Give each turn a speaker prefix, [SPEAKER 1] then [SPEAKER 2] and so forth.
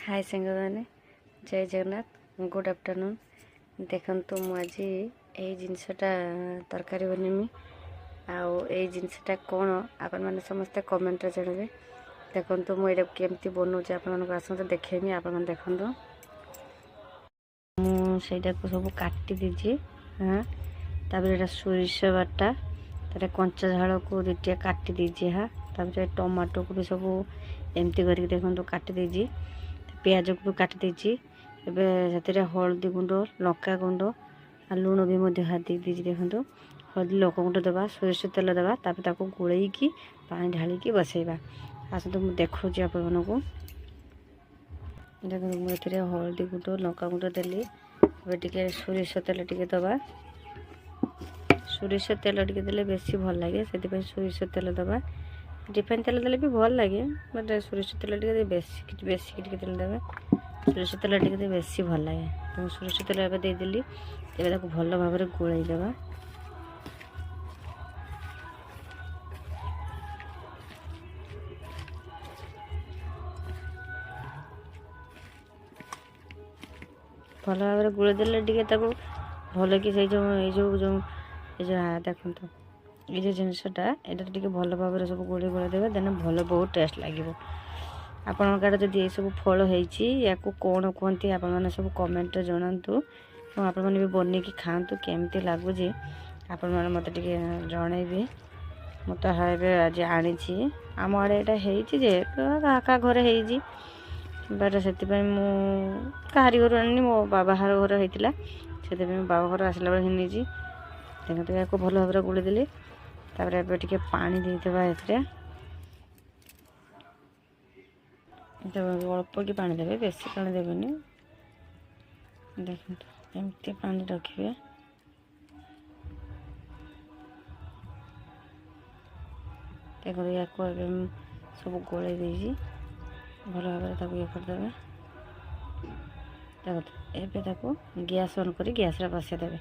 [SPEAKER 1] हाय सांग मैंने जय जगन्नाथ गुड आफ्टरनून देखु मुझे यही जिनसटा तरकारी बनमी आनसटा कौन आपण मैंने समस्ते कमेंट जानवे देखु मुझे केमती बनाऊे आप आसते देखेमी आप देखु मुझा को सब काटी दीजिए हाँ तापर सोरिष बाटा तार कंचा झाड़ को दुटिया काटी दीजिए हाँ तापर टमाटो को भी सब एमती करके देखो काटी दीजिए पियाज को भी काटी दीजिए एवं हल्दी गुंड लंका गुंड आ लुण भी दे दीजिए देखो हल्दी लंका गुंड दबा सोरिष तेल दबा तापर गोलैकी पानी ढालिकी बसैबा आसतु मुझे देखुची आपको देखो मुझे हल्दी गुंड लंका गुंड देली टे सोरिष तेल टे दबा सोरिष तेल टे देले बेसी भल लगे से सोरिष तेल दबा रिफाइन तेल देले भी भल लगे बट सोरिष तेल टे बेसी बेसी तेल देवे सोरिष तेल टे बेसी भल लगे तो सोरिष तेल एवं देदेली एवं भल भाव में गोलई देवा भल भाव में गोलई देले टे भल कि जो देखो ये जो जिनसटा यहाँ टे भल भाव में सब गोल गोल देवे देन भल बहुत टेस्ट लगे आपड़ जब ये सब फल या कौन कहते आप सब कमेंट जनातु आपण मैंने भी बन कि खातु केमती लगुच आपण मैंने मत जनइबे मत आज आनी आम आड़े यहाँ क्या घर हो बट से कहारी घर आनी मो बाबा घर होता से बाबा घर आसला बेले नहीं देखते या भल भाव में गोली देली टे पानी देदेबा अल्प कि पानी देवे बेसी पानी देवेनि देखो एमती पानी रखिए देखो या सब गोल दीजिए भल भाव में ये करदे देखो एवं गैस ऑन कर गैस बसई देवे